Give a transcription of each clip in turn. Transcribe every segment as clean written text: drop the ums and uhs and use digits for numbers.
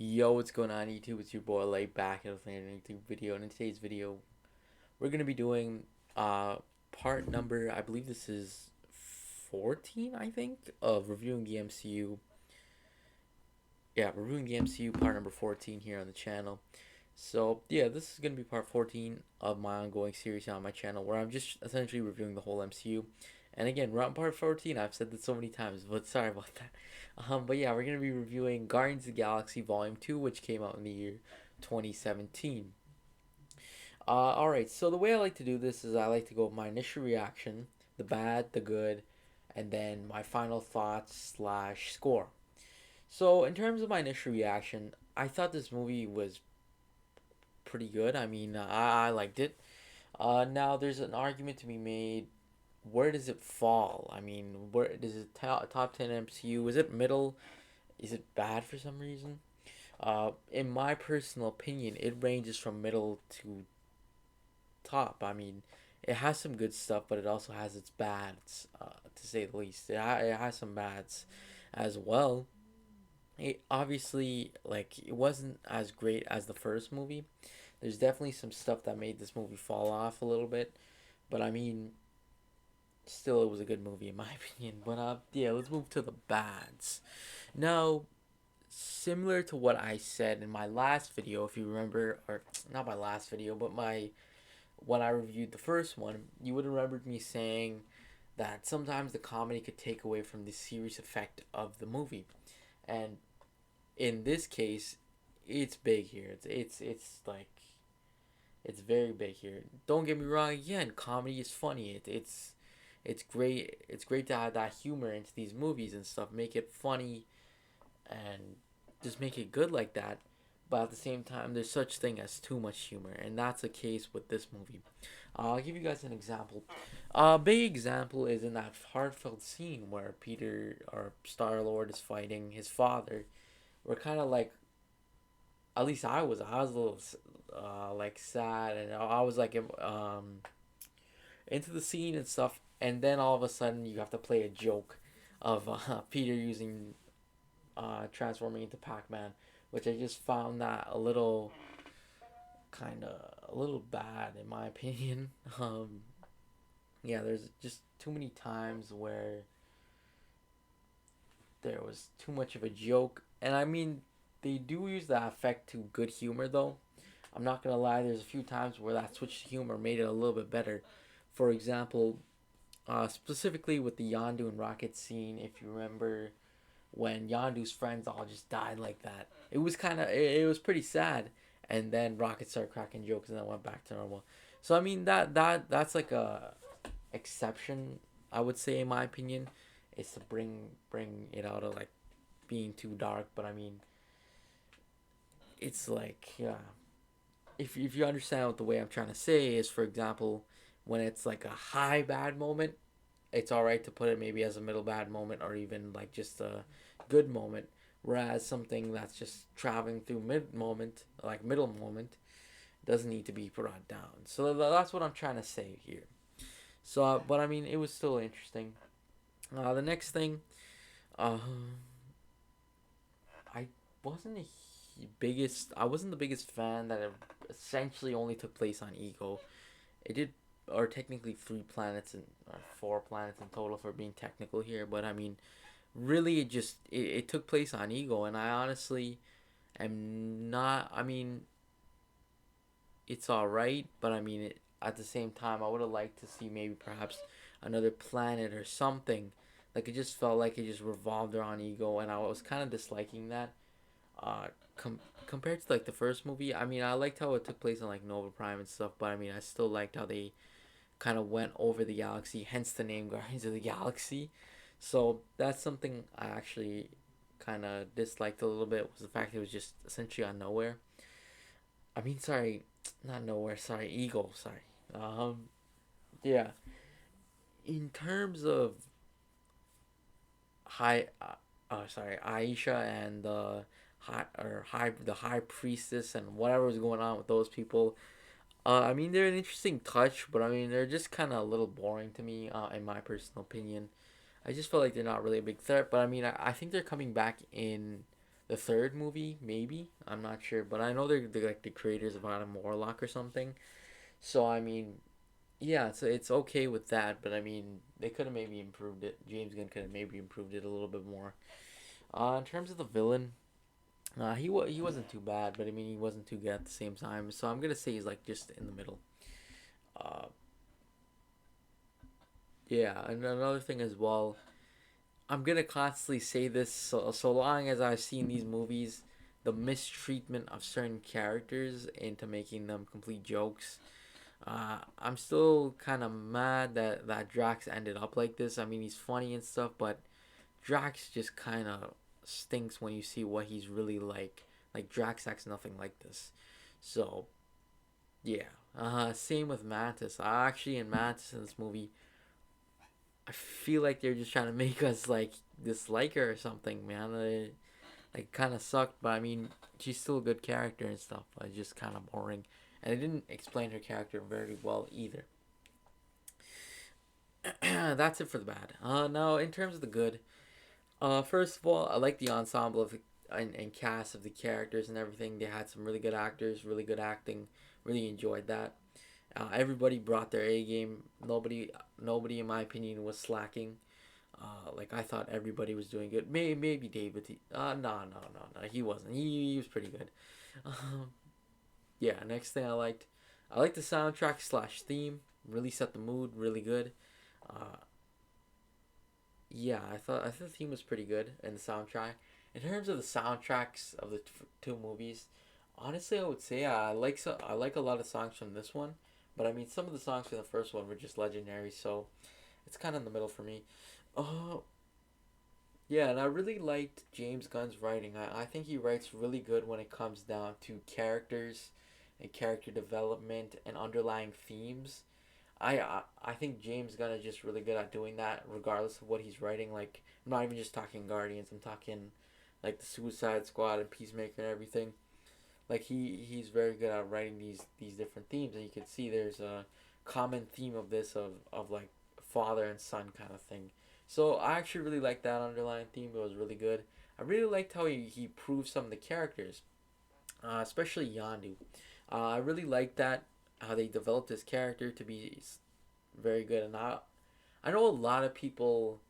Yo, what's going on YouTube? It's your boy Lay back with another YouTube video. And in today's video, we're gonna be doing part number, I believe this is 14, I think, of reviewing the MCU. Yeah, reviewing the MCU part number 14 here on the channel. So yeah, this is gonna be part 14 of my ongoing series on my channel where I'm just essentially reviewing the whole MCU. And again, we're on part 14. I've said this so many times, but sorry about that. But yeah, we're gonna be reviewing Guardians of the Galaxy Volume 2, which came out in the year 2017. Alright, so the way I like to do this is I like to go with my initial reaction, the bad, the good, and then my final thoughts slash score. So in terms of my initial reaction, I thought this movie was pretty good. I mean, I liked it. Now there's an argument to be made. Where does it fall? I mean, where does it top 10 MCU? Is it middle? Is it bad for some reason? In my personal opinion, it ranges from middle to top. I mean, it has some good stuff, but it also has its bads, to say the least. It has some bads as well. It obviously, like, it wasn't as great as the first movie. There's definitely some stuff that made this movie fall off a little bit, but I mean, still, it was a good movie in my opinion. But yeah, let's move to the bads. Now, similar to what I said in my last video, if you remember, or not my last video, but my when I reviewed the first one, you would have remembered me saying that sometimes the comedy could take away from the serious effect of the movie, and in this case, it's big here. It's like it's very big here. Don't get me wrong. Again, comedy is funny. It's great. It's great to add that humor into these movies and stuff. Make it funny and just make it good like that. But at the same time, there's such thing as too much humor, and that's the case with this movie. I'll give you guys an example. A big example is in that heartfelt scene where Peter or Star Lord is fighting his father. We're kind of like, at least I was a little like sad, and I was like into the scene and stuff. And then all of a sudden, you have to play a joke of Peter using transforming into Pac-Man, which I just found that a little kind of a little bad in my opinion. Yeah, there's just too many times where there was too much of a joke, and I mean they do use that effect to good humor though. I'm not gonna lie, there's a few times where that switch to humor made it a little bit better. For example, specifically with the Yondu and Rocket scene, if you remember when Yondu's friends all just died like that. It was pretty sad, and then Rocket started cracking jokes and then went back to normal. So I mean that's like a exception, I would say, in my opinion, is to bring it out of like being too dark. But I mean, it's like, yeah, if you understand what the way I'm trying to say is, for example, when it's like a high bad moment, it's all right to put it maybe as a middle bad moment or even like just a good moment. Whereas something that's just traveling through mid moment, like middle moment, doesn't need to be brought down. So that's what I'm trying to say here. So, but I mean, it was still interesting. The next thing, uh, I wasn't I wasn't the biggest fan that it essentially only took place on Ego. It did, or technically three planets and or four planets in total for being technical here. But I mean, really, it took place on Ego, and I honestly am not. I mean, it's all right, but I mean, at the same time, I would have liked to see maybe perhaps another planet or something. Like it just felt like it just revolved around Ego, and I was kind of disliking that. Uh, compared to like the first movie, I mean, I liked how it took place on like Nova Prime and stuff, but I mean, I still liked how they kind of went over the galaxy, hence the name Guardians of the Galaxy. So that's something I actually kind of disliked a little bit, was the fact it was just essentially on nowhere. I mean, sorry, not nowhere. Sorry, Eagle. Sorry. Yeah. In terms of sorry, Aisha and the high priestess and whatever was going on with those people. I mean, they're an interesting touch, but I mean, they're just kind of a little boring to me, in my personal opinion. I just feel like they're not really a big threat, but I mean, I think they're coming back in the third movie, maybe. I'm not sure, but I know they're like the creators of Adam Warlock or something. So I mean, yeah, it's okay with that, but I mean, they could have maybe improved it. James Gunn could have maybe improved it a little bit more. In terms of the villain, he wasn't too bad, but I mean, he wasn't too good at the same time. So I'm gonna say he's like just in the middle. Uh, yeah, and another thing as well, I'm gonna constantly say this so long as I've seen these movies, the mistreatment of certain characters into making them complete jokes. I'm still kind of mad that Drax ended up like this. I mean, he's funny and stuff, but Drax just kind of stinks when you see what he's really like. Like Drax acts nothing like this. So yeah. Same with Mantis. Actually, in Mantis in this movie, I feel like they're just trying to make us like dislike her or something, man. Like kind of sucked, but I mean, she's still a good character and stuff. But it's just kind of boring, and they didn't explain her character very well either. That's it for the bad. Now in terms of the good, first of all, I like the ensemble of and cast of the characters and everything. They had some really good actors, really good acting. Really enjoyed that. Everybody brought their A game. Nobody in my opinion was slacking. Like I thought everybody was doing good. Maybe David. No. He wasn't. He was pretty good. Um, yeah. Next thing I liked the soundtrack slash theme. Really set the mood. Really good. Uh, yeah, I thought the theme was pretty good and the soundtrack. In terms of the soundtracks of the two movies, honestly, I would say I like a lot of songs from this one, but I mean some of the songs from the first one were just legendary, so it's kind of in the middle for me. Uh, yeah, and I really liked James Gunn's writing. I think he writes really good when it comes down to characters and character development and underlying themes. I think James Gunn is just really good at doing that, regardless of what he's writing. Like I'm not even just talking Guardians. I'm talking like the Suicide Squad and Peacemaker and everything. Like he's very good at writing these different themes, and you can see there's a common theme of this of like father and son kind of thing. So I actually really liked that underlying theme. It was really good. I really liked how he proved some of the characters, especially Yandu. I really liked that how they developed his character to be very good. And I know a lot of people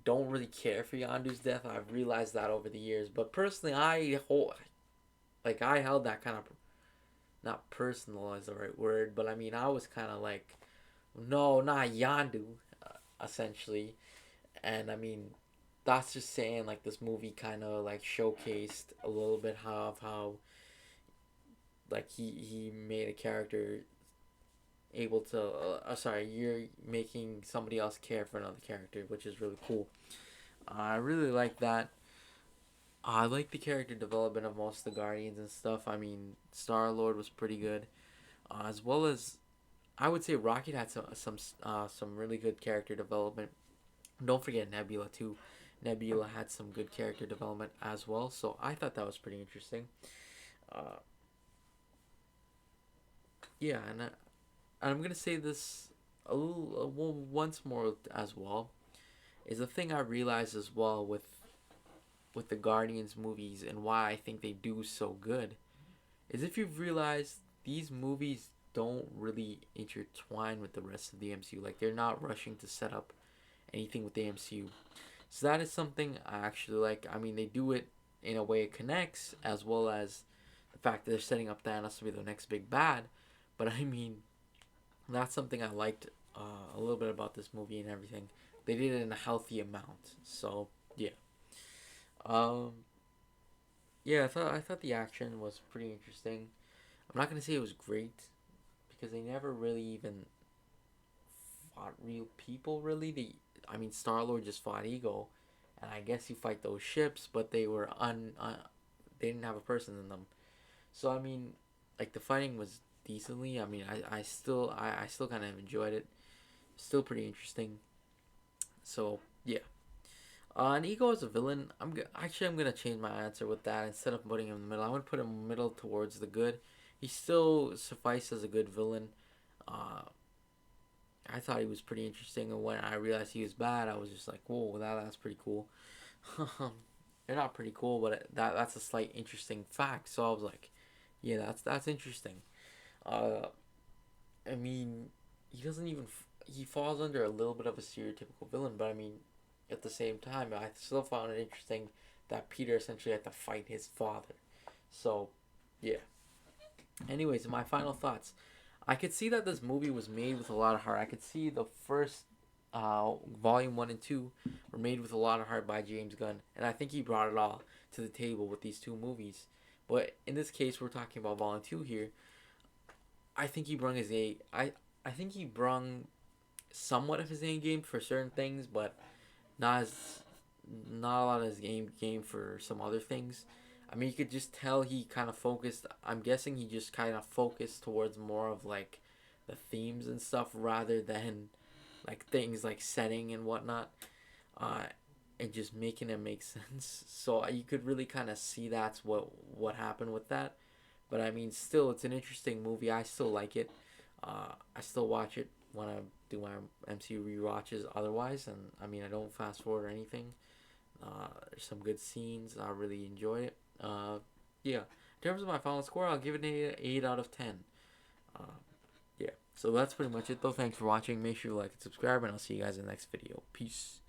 don't really care for Yandu's death. I've realized that over the years, but personally, I held that kind of not personal is the right word, but I mean I was kind of like, no, not Yandu, essentially, and I mean that's just saying like this movie kind of like showcased a little bit how like he made a character able to sorry, you're making somebody else care for another character, which is really cool. I really like that. I like the character development of most of the Guardians and stuff. I mean, Star Lord was pretty good, as well as I would say Rocket had some really good character development. Don't forget Nebula too. Nebula had some good character development as well, so I thought that was pretty interesting. Uh, yeah, and I'm gonna say this a little well, once more as well. Is a thing I realized as well with the Guardians movies and why I think they do so good is if you've realized these movies don't really intertwine with the rest of the MCU. Like they're not rushing to set up anything with the MCU. So that is something I actually like. I mean, they do it in a way it connects, as well as the fact that they're setting up Thanos to be the next big bad. But I mean, that's something I liked a little bit about this movie and everything. They did it in a healthy amount. So yeah. Um, yeah, I thought the action was pretty interesting. I'm not gonna say it was great because they never really even fought real people. Really, I mean, Star Lord just fought Ego, and I guess you fight those ships, but they didn't have a person in them. So I mean, like the fighting was decently. I mean, I still kind of enjoyed it. Still pretty interesting. So yeah. And Ego as a villain, I'm gonna change my answer with that. Instead of putting him in the middle, I'm gonna put him middle towards the good. He still suffices as a good villain. Uh, I thought he was pretty interesting, and when I realized he was bad, I was just like, "Whoa, that's pretty cool." they're not pretty cool, but that's a slight interesting fact. So I was like, yeah, that's interesting. Uh, I mean, he doesn't even he falls under a little bit of a stereotypical villain, but I mean, at the same time, I still found it interesting that Peter essentially had to fight his father. So, yeah. Anyways, my final thoughts. I could see that this movie was made with a lot of heart. I could see the first volume 1 and 2 were made with a lot of heart by James Gunn, and I think he brought it all to the table with these two movies. But in this case, we're talking about volume 2 here. I think he brung his A. I think he brung somewhat of his A game for certain things, but not as not a lot of his game for some other things. I mean, you could just tell he kind of focused. I'm guessing he just kind of focused towards more of like the themes and stuff rather than like things like setting and whatnot, uh, and just making it make sense. So you could really kind of see that's what happened with that. But I mean, still, it's an interesting movie. I still like it. I still watch it when I do my MCU rewatches. Otherwise, and I mean, I don't fast forward or anything. There's some good scenes. I really enjoy it. Yeah. In terms of my final score, I'll give it an 8 out of 10. Uh, yeah. So that's pretty much it, though. Thanks for watching. Make sure you like and subscribe, and I'll see you guys in the next video. Peace.